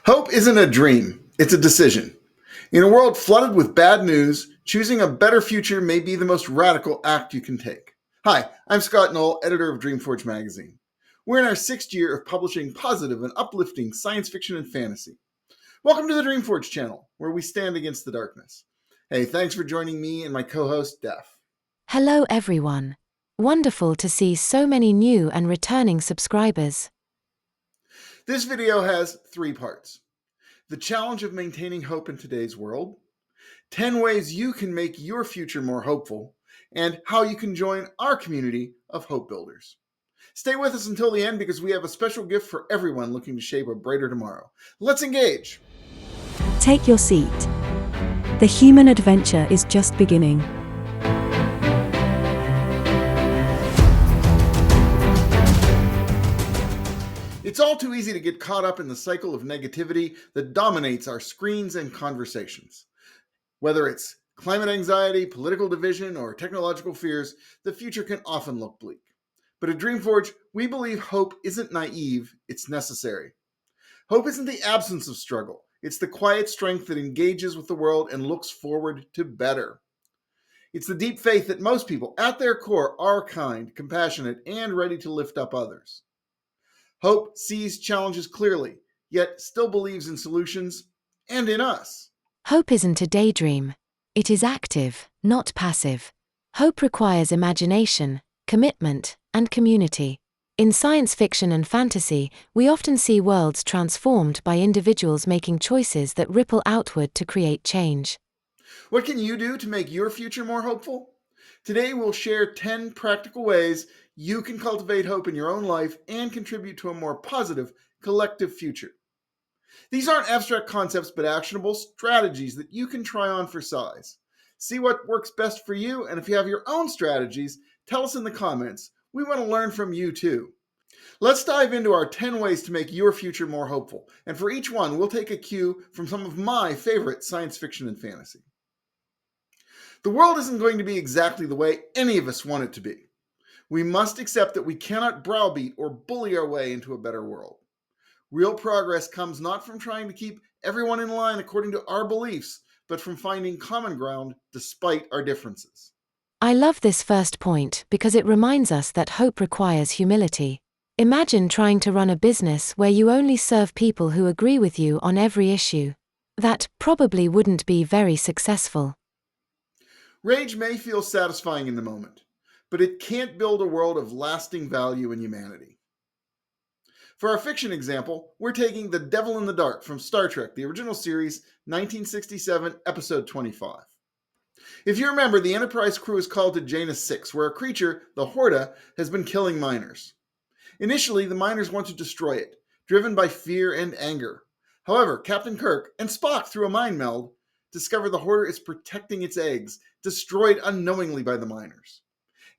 Hope isn't a dream, it's a decision. In a world flooded with bad news, choosing a better future may be the most radical act you can take. Hi, I'm Scott Knoll, editor of DreamForge magazine. We're in our sixth year of publishing positive and uplifting science fiction and fantasy. Welcome to the DreamForge channel, where we stand against the darkness. Hey, thanks for joining me and my co-host, Daph. Hello everyone. Wonderful to see so many new and returning subscribers. This video has 3 parts. The challenge of maintaining hope in today's world, 10 ways you can make your future more hopeful, and how you can join our community of hope builders. Stay with us until the end because we have a special gift for everyone looking to shape a brighter tomorrow. Let's engage. Take your seat. The human adventure is just beginning. It's all too easy to get caught up in the cycle of negativity that dominates our screens and conversations. Whether it's climate anxiety, political division, or technological fears, the future can often look bleak. But at DreamForge, we believe hope isn't naive, it's necessary. Hope isn't the absence of struggle, it's the quiet strength that engages with the world and looks forward to better. It's the deep faith that most people, at their core, are kind, compassionate, and ready to lift up others. Hope sees challenges clearly, yet still believes in solutions and in us. Hope isn't a daydream. It is active, not passive. Hope requires imagination, commitment, and community. In science fiction and fantasy, we often see worlds transformed by individuals making choices that ripple outward to create change. What can you do to make your future more hopeful? Today we'll share 10 practical ways you can cultivate hope in your own life and contribute to a more positive, collective future. These aren't abstract concepts, but actionable strategies that you can try on for size. See what works best for you, and if you have your own strategies, tell us in the comments. We want to learn from you too. Let's dive into our 10 ways to make your future more hopeful, and for each one, we'll take a cue from some of my favorite science fiction and fantasy. The world isn't going to be exactly the way any of us want it to be. We must accept that we cannot browbeat or bully our way into a better world. Real progress comes not from trying to keep everyone in line according to our beliefs, but from finding common ground despite our differences. I love this first point because it reminds us that hope requires humility. Imagine trying to run a business where you only serve people who agree with you on every issue. That probably wouldn't be very successful. Rage may feel satisfying in the moment, but it can't build a world of lasting value in humanity. For our fiction example, we're taking The Devil in the Dark from Star Trek, the original series, 1967, episode 25. If you remember, the Enterprise crew is called to Janus 6, where a creature, the Horta, has been killing miners. Initially, the miners want to destroy it, driven by fear and anger. However, Captain Kirk and Spock, through a mind meld, discover the Horta is protecting its eggs, destroyed unknowingly by the miners.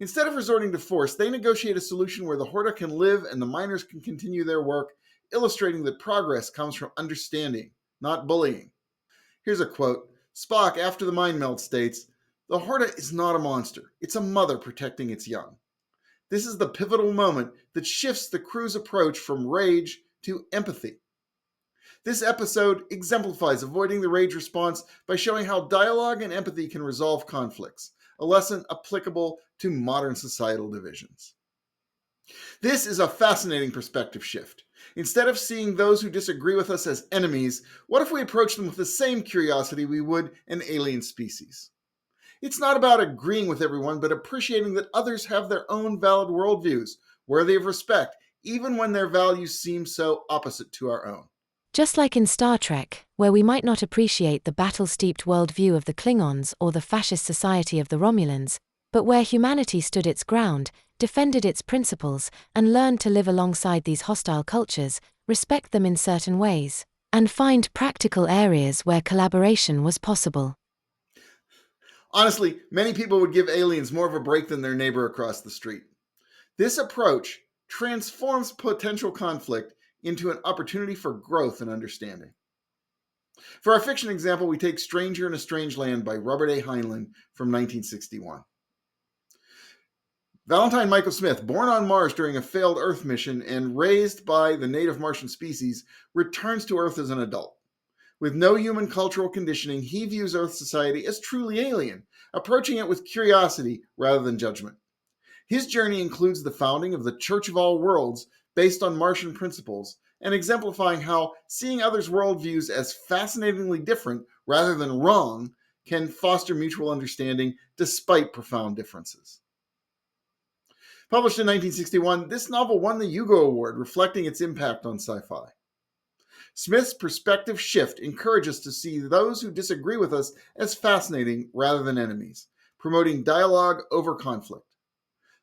Instead of resorting to force, they negotiate a solution where the Horta can live and the miners can continue their work, illustrating that progress comes from understanding, not bullying. Here's a quote. Spock, after the mind meld, states, "The Horta is not a monster. It's a mother protecting its young." This is the pivotal moment that shifts the crew's approach from rage to empathy. This episode exemplifies avoiding the rage response by showing how dialogue and empathy can resolve conflicts, a lesson applicable to modern societal divisions. This is a fascinating perspective shift. Instead of seeing those who disagree with us as enemies, what if we approach them with the same curiosity we would an alien species? It's not about agreeing with everyone, but appreciating that others have their own valid worldviews, worthy of respect, even when their values seem so opposite to our own. Just like in Star Trek, where we might not appreciate the battle-steeped worldview of the Klingons or the fascist society of the Romulans, but where humanity stood its ground, defended its principles, and learned to live alongside these hostile cultures, respect them in certain ways, and find practical areas where collaboration was possible. Honestly, many people would give aliens more of a break than their neighbor across the street. This approach transforms potential conflict into an opportunity for growth and understanding. For our fiction example, we take Stranger in a Strange Land by Robert A. Heinlein from 1961. Valentine Michael Smith, born on Mars during a failed Earth mission and raised by the native Martian species, returns to Earth as an adult. With no human cultural conditioning, he views Earth society as truly alien, approaching it with curiosity rather than judgment. His journey includes the founding of the Church of All Worlds based on Martian principles and exemplifying how seeing others' worldviews as fascinatingly different rather than wrong can foster mutual understanding despite profound differences. Published in 1961, this novel won the Hugo Award, reflecting its impact on sci-fi. Smith's perspective shift encourages us to see those who disagree with us as fascinating rather than enemies, promoting dialogue over conflict.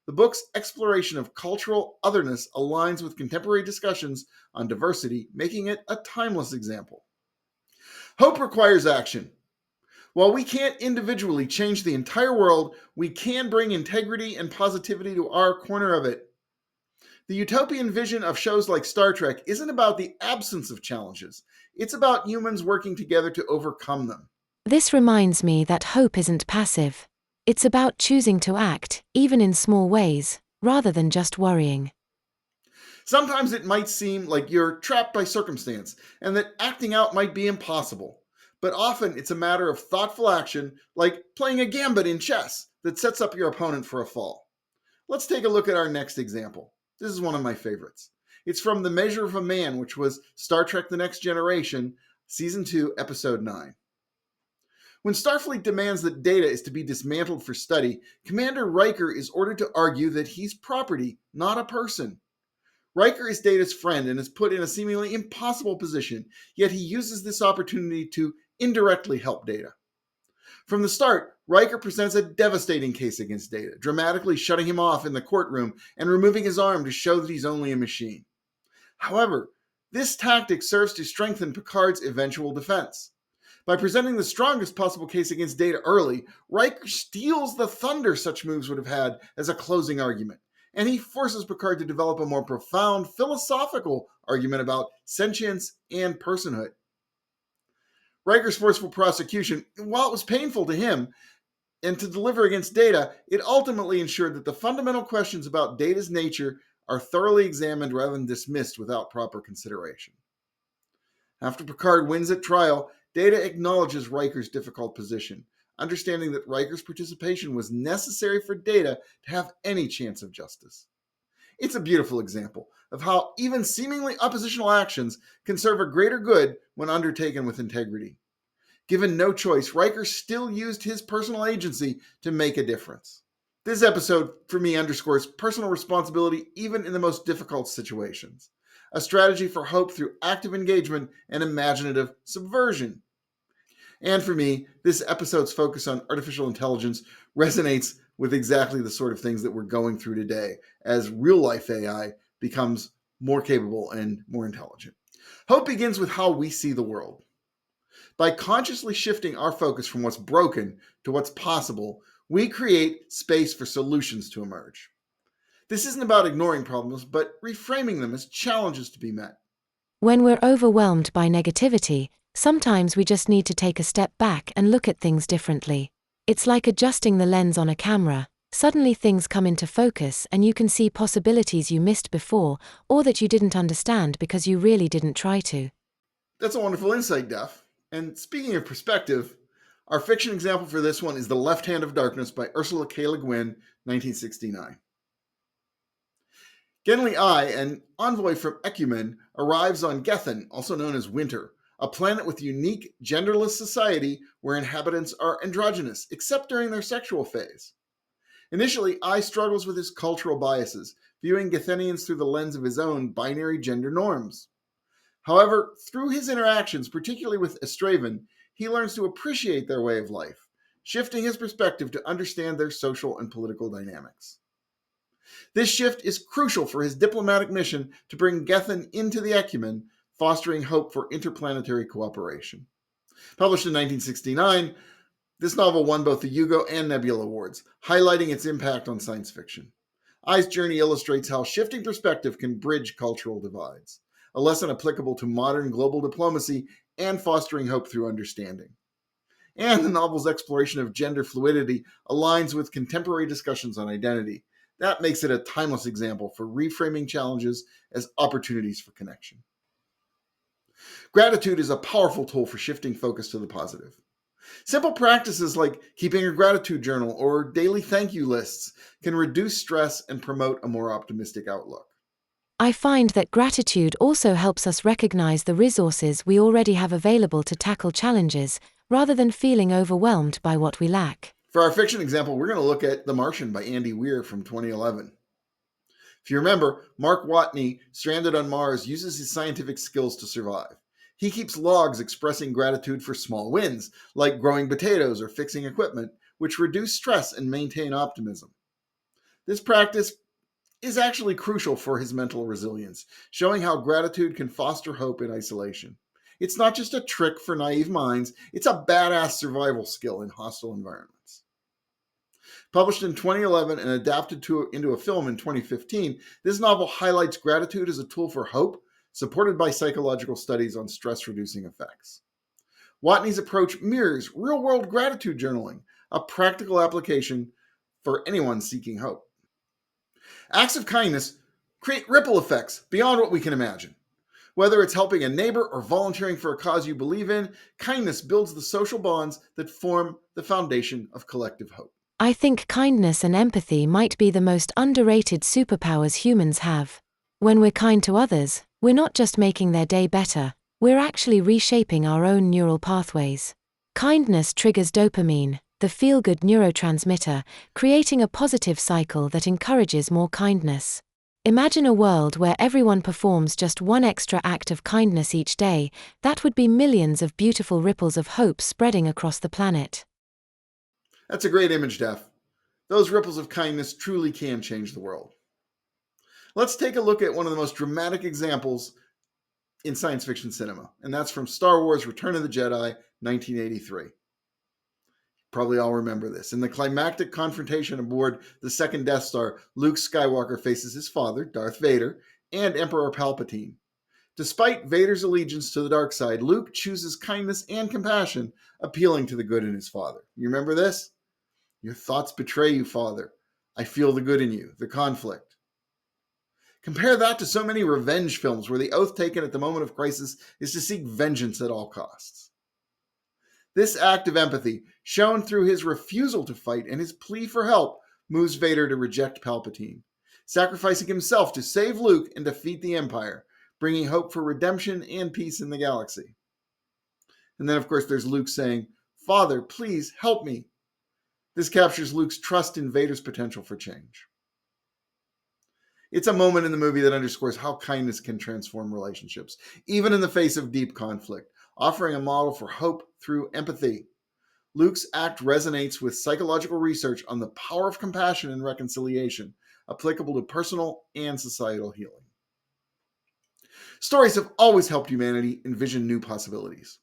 The book's exploration of cultural otherness aligns with contemporary discussions on diversity, making it a timeless example. Hope requires action. While we can't individually change the entire world, we can bring integrity and positivity to our corner of it. The utopian vision of shows like Star Trek isn't about the absence of challenges. It's about humans working together to overcome them. This reminds me that hope isn't passive. It's about choosing to act, even in small ways, rather than just worrying. Sometimes it might seem like you're trapped by circumstance and that acting out might be impossible. But often it's a matter of thoughtful action, like playing a gambit in chess that sets up your opponent for a fall. Let's take a look at our next example. This is one of my favorites. It's from The Measure of a Man, which was Star Trek The Next Generation, Season 2, Episode 9. When Starfleet demands that Data is to be dismantled for study, Commander Riker is ordered to argue that he's property, not a person. Riker is Data's friend and is put in a seemingly impossible position, yet he uses this opportunity to indirectly help Data. From the start, Riker presents a devastating case against Data, dramatically shutting him off in the courtroom and removing his arm to show that he's only a machine. However, this tactic serves to strengthen Picard's eventual defense. By presenting the strongest possible case against Data early, Riker steals the thunder such moves would have had as a closing argument, and he forces Picard to develop a more profound philosophical argument about sentience and personhood. Riker's forceful prosecution, while it was painful to him and to deliver against Data, it ultimately ensured that the fundamental questions about Data's nature are thoroughly examined rather than dismissed without proper consideration. After Picard wins at trial, Data acknowledges Riker's difficult position, understanding that Riker's participation was necessary for Data to have any chance of justice. It's a beautiful example of how even seemingly oppositional actions can serve a greater good when undertaken with integrity. Given no choice, Riker still used his personal agency to make a difference. This episode, for me, underscores personal responsibility even in the most difficult situations. A strategy for hope through active engagement and imaginative subversion. And for me, this episode's focus on artificial intelligence resonates with exactly the sort of things that we're going through today as real-life AI becomes more capable and more intelligent. Hope begins with how we see the world. By consciously shifting our focus from what's broken to what's possible, we create space for solutions to emerge. This isn't about ignoring problems, but reframing them as challenges to be met. When we're overwhelmed by negativity, sometimes we just need to take a step back and look at things differently. It's like adjusting the lens on a camera. Suddenly things come into focus and you can see possibilities you missed before or that you didn't understand because you really didn't try to. That's a wonderful insight, Duff. And speaking of perspective, our fiction example for this one is The Left Hand of Darkness by Ursula K. Le Guin, 1969. Genli I, an envoy from Ecumen, arrives on Gethin, also known as Winter, a planet with unique genderless society where inhabitants are androgynous, except during their sexual phase. Initially, I struggles with his cultural biases, viewing Gethenians through the lens of his own binary gender norms. However, through his interactions, particularly with Estraven, he learns to appreciate their way of life, shifting his perspective to understand their social and political dynamics. This shift is crucial for his diplomatic mission to bring Gethin into the Ecumen, fostering hope for interplanetary cooperation. Published in 1969, this novel won both the Hugo and Nebula Awards, highlighting its impact on science fiction. I's journey illustrates how shifting perspective can bridge cultural divides, a lesson applicable to modern global diplomacy and fostering hope through understanding. And the novel's exploration of gender fluidity aligns with contemporary discussions on identity. That makes it a timeless example for reframing challenges as opportunities for connection. Gratitude is a powerful tool for shifting focus to the positive. Simple practices like keeping a gratitude journal or daily thank you lists can reduce stress and promote a more optimistic outlook. I find that gratitude also helps us recognize the resources we already have available to tackle challenges, rather than feeling overwhelmed by what we lack. For our fiction example, we're going to look at The Martian by Andy Weir from 2011. If you remember, Mark Watney, stranded on Mars, uses his scientific skills to survive. He keeps logs expressing gratitude for small wins, like growing potatoes or fixing equipment, which reduce stress and maintain optimism. This practice is actually crucial for his mental resilience, showing how gratitude can foster hope in isolation. It's not just a trick for naive minds, it's a badass survival skill in hostile environments. Published in 2011 and adapted into a film in 2015, this novel highlights gratitude as a tool for hope, supported by psychological studies on stress-reducing effects. Watney's approach mirrors real-world gratitude journaling, a practical application for anyone seeking hope. Acts of kindness create ripple effects beyond what we can imagine. Whether it's helping a neighbor or volunteering for a cause you believe in, kindness builds the social bonds that form the foundation of collective hope. I think kindness and empathy might be the most underrated superpowers humans have. When we're kind to others, we're not just making their day better, we're actually reshaping our own neural pathways. Kindness triggers dopamine, the feel-good neurotransmitter, creating a positive cycle that encourages more kindness. Imagine a world where everyone performs just one extra act of kindness each day. That would be millions of beautiful ripples of hope spreading across the planet. That's a great image, Daph. Those ripples of kindness truly can change the world. Let's take a look at one of the most dramatic examples in science fiction cinema, and that's from Star Wars Return of the Jedi, 1983. Probably all remember this. In the climactic confrontation aboard the second Death Star, Luke Skywalker faces his father, Darth Vader, and Emperor Palpatine. Despite Vader's allegiance to the dark side, Luke chooses kindness and compassion, appealing to the good in his father. You remember this? Your thoughts betray you, Father. I feel the good in you, the conflict. Compare that to so many revenge films where the oath taken at the moment of crisis is to seek vengeance at all costs. This act of empathy, shown through his refusal to fight and his plea for help, moves Vader to reject Palpatine, sacrificing himself to save Luke and defeat the Empire, bringing hope for redemption and peace in the galaxy. And then, of course, there's Luke saying, "Father, please help me." This captures Luke's trust in Vader's potential for change. It's a moment in the movie that underscores how kindness can transform relationships, even in the face of deep conflict, offering a model for hope through empathy. Luke's act resonates with psychological research on the power of compassion and reconciliation, applicable to personal and societal healing. Stories have always helped humanity envision new possibilities.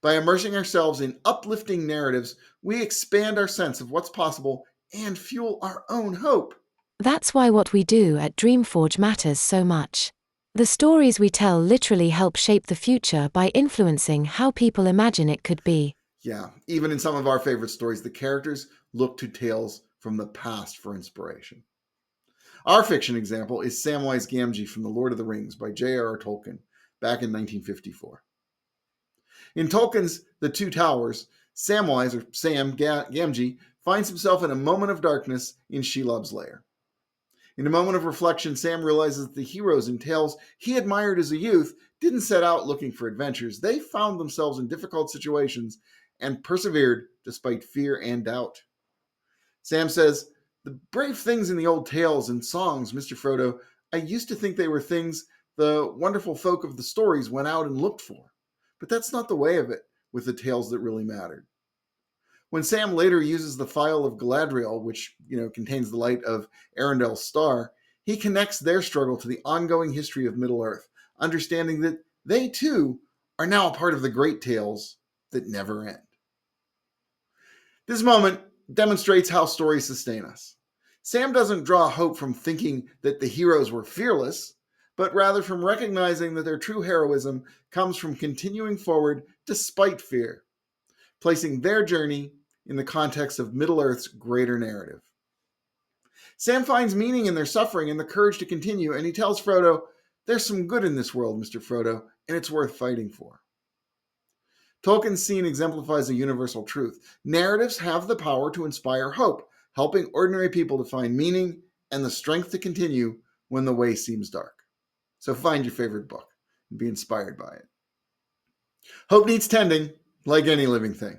By immersing ourselves in uplifting narratives, we expand our sense of what's possible and fuel our own hope. That's why what we do at DreamForge matters so much. The stories we tell literally help shape the future by influencing how people imagine it could be. Yeah, even in some of our favorite stories, the characters look to tales from the past for inspiration. Our fiction example is Samwise Gamgee from The Lord of the Rings by J.R.R. Tolkien, back in 1954. In Tolkien's The Two Towers, Samwise, or Sam Gamgee, finds himself in a moment of darkness in Shelob's lair. In a moment of reflection, Sam realizes that the heroes in tales he admired as a youth didn't set out looking for adventures. They found themselves in difficult situations and persevered despite fear and doubt. Sam says, "The brave things in the old tales and songs, Mr. Frodo, I used to think they were things the wonderful folk of the stories went out and looked for. But that's not the way of it with the tales that really mattered." When Sam later uses the Phial of Galadriel, which contains the light of Arendel's star, he connects their struggle to the ongoing history of Middle-earth, understanding that they too are now a part of the great tales that never end. This moment demonstrates how stories sustain us. Sam doesn't draw hope from thinking that the heroes were fearless, but rather from recognizing that their true heroism comes from continuing forward despite fear, placing their journey in the context of Middle-earth's greater narrative. Sam finds meaning in their suffering and the courage to continue, and he tells Frodo, "There's some good in this world, Mr. Frodo, and it's worth fighting for." Tolkien's scene exemplifies a universal truth. Narratives have the power to inspire hope, helping ordinary people to find meaning and the strength to continue when the way seems dark. So find your favorite book and be inspired by it. Hope needs tending, like any living thing.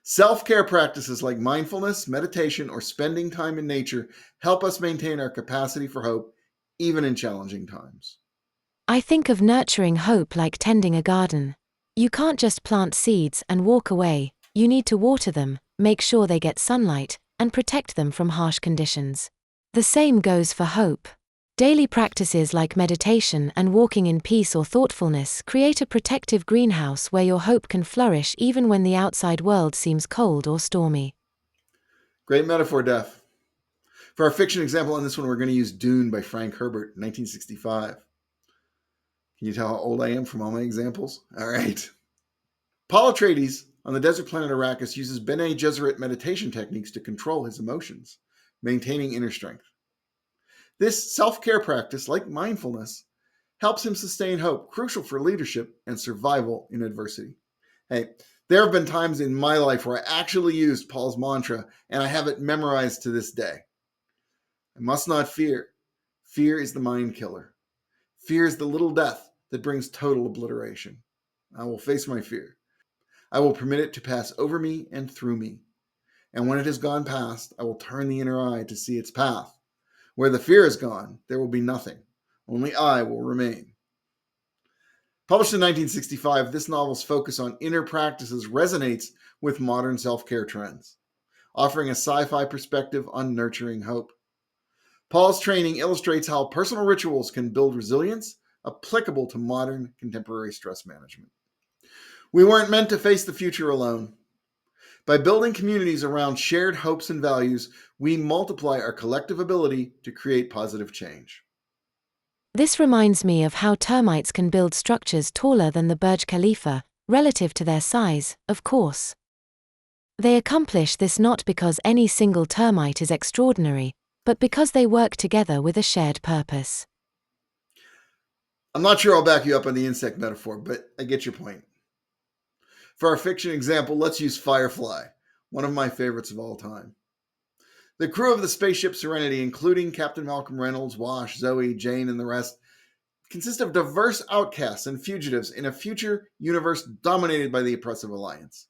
Self-care practices like mindfulness, meditation, or spending time in nature help us maintain our capacity for hope, even in challenging times. I think of nurturing hope like tending a garden. You can't just plant seeds and walk away. You need to water them, make sure they get sunlight, and protect them from harsh conditions. The same goes for hope. Daily practices like meditation and walking in peace or thoughtfulness create a protective greenhouse where your hope can flourish even when the outside world seems cold or stormy. Great metaphor, Def. For our fiction example on this one, we're going to use Dune by Frank Herbert, 1965. Can you tell how old I am from all my examples? All right. Paul Atreides on the desert planet Arrakis uses Bene Gesserit meditation techniques to control his emotions, maintaining inner strength. This self-care practice, like mindfulness, helps him sustain hope, crucial for leadership and survival in adversity. Hey, there have been times in my life where I actually used Paul's mantra, and I have it memorized to this day. I must not fear. Fear is the mind killer. Fear is the little death that brings total obliteration. I will face my fear. I will permit it to pass over me and through me. And when it has gone past, I will turn the inner eye to see its path. Where the fear is gone, there will be nothing. Only I will remain. Published in 1965, this novel's focus on inner practices resonates with modern self-care trends, offering a sci-fi perspective on nurturing hope. Paul's training illustrates how personal rituals can build resilience applicable to modern contemporary stress management. We weren't meant to face the future alone. By building communities around shared hopes and values, we multiply our collective ability to create positive change. This reminds me of how termites can build structures taller than the Burj Khalifa, relative to their size, of course. They accomplish this not because any single termite is extraordinary, but because they work together with a shared purpose. I'm not sure I'll back you up on the insect metaphor, but I get your point. For our fiction example, let's use Firefly, one of my favorites of all time. The crew of the spaceship Serenity, including Captain Malcolm Reynolds, Wash, Zoe, Jane, and the rest, consist of diverse outcasts and fugitives in a future universe dominated by the oppressive Alliance.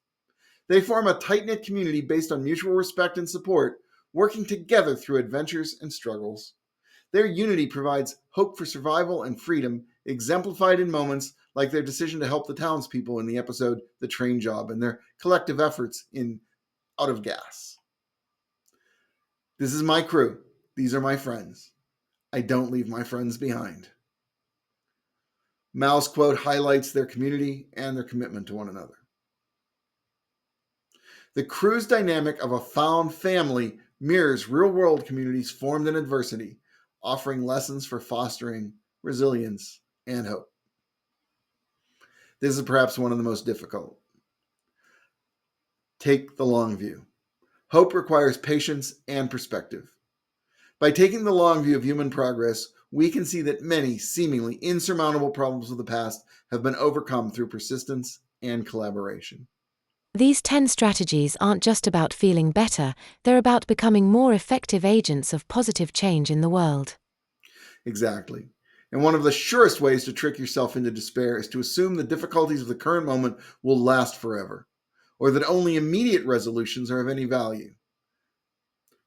They form a tight-knit community based on mutual respect and support, working together through adventures and struggles. Their unity provides hope for survival and freedom, exemplified in moments like their decision to help the townspeople in the episode The Train Job and their collective efforts in Out of Gas. This is my crew. These are my friends. I don't leave my friends behind. Mal's quote highlights their community and their commitment to one another. The crew's dynamic of a found family mirrors real-world communities formed in adversity, offering lessons for fostering resilience and hope. This is perhaps one of the most difficult. Take the long view. Hope requires patience and perspective. By taking the long view of human progress, we can see that many seemingly insurmountable problems of the past have been overcome through persistence and collaboration. These 10 strategies aren't just about feeling better, they're about becoming more effective agents of positive change in the world. Exactly. And one of the surest ways to trick yourself into despair is to assume the difficulties of the current moment will last forever, or that only immediate resolutions are of any value.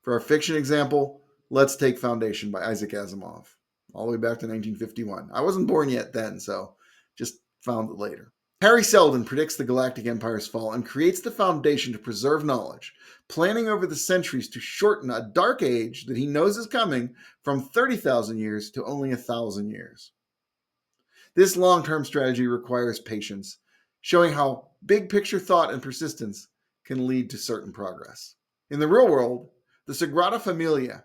For our fiction example, let's take Foundation by Isaac Asimov, all the way back to 1951. I wasn't born yet then, so just found it later. Harry Seldon predicts the Galactic Empire's fall and creates the Foundation to preserve knowledge, planning over the centuries to shorten a dark age that he knows is coming from 30,000 years to only 1,000 years. This long-term strategy requires patience, showing how big picture thought and persistence can lead to certain progress. In the real world, the Sagrada Familia,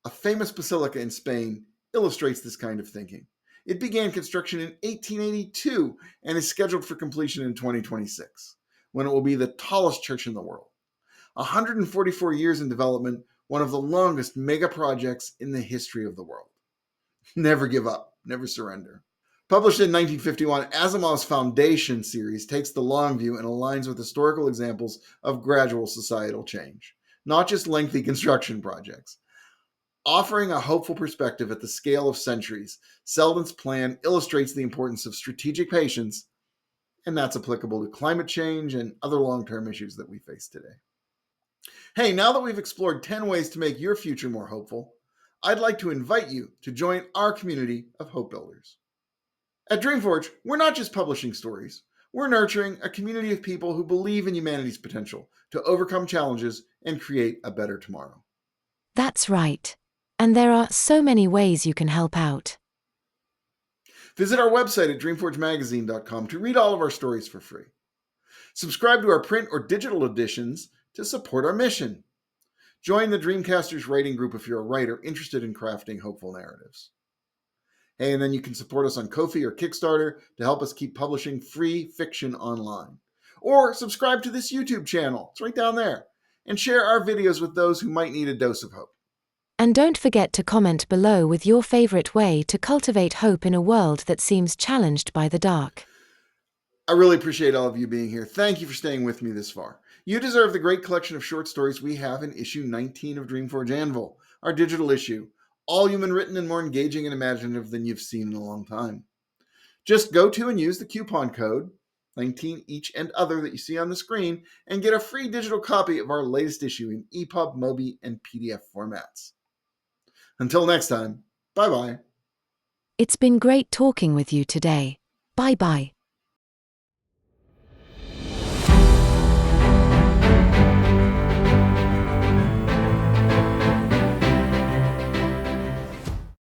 a famous basilica in Spain, illustrates this kind of thinking. It began construction in 1882 and is scheduled for completion in 2026, when it will be the tallest church in the world. 144 years in development, one of the longest mega projects in the history of the world. Never give up, never surrender. Published in 1951, Asimov's Foundation series takes the long view and aligns with historical examples of gradual societal change, not just lengthy construction projects. Offering a hopeful perspective at the scale of centuries, Selden's plan illustrates the importance of strategic patience, and that's applicable to climate change and other long-term issues that we face today. Hey, now that we've explored 10 ways to make your future more hopeful, I'd like to invite you to join our community of hope builders. At DreamForge, we're not just publishing stories. We're nurturing a community of people who believe in humanity's potential to overcome challenges and create a better tomorrow. That's right. And there are so many ways you can help out. Visit our website at dreamforgemagazine.com to read all of our stories for free. Subscribe to our print or digital editions to support our mission. Join the Dreamcasters writing group if you're a writer interested in crafting hopeful narratives. Hey, and then you can support us on Ko-fi or Kickstarter to help us keep publishing free fiction online. Or subscribe to this YouTube channel, it's right down there, and share our videos with those who might need a dose of hope. And don't forget to comment below with your favorite way to cultivate hope in a world that seems challenged by the dark. I really appreciate all of you being here. Thank you for staying with me this far. You deserve the great collection of short stories we have in issue 19 of DreamForge Anvil, our digital issue, all human written and more engaging and imaginative than you've seen in a long time. Just go to and use the coupon code 19 each and other that you see on the screen and get a free digital copy of our latest issue in EPUB, MOBI, and PDF formats. Until next time, bye-bye. It's been great talking with you today. Bye-bye.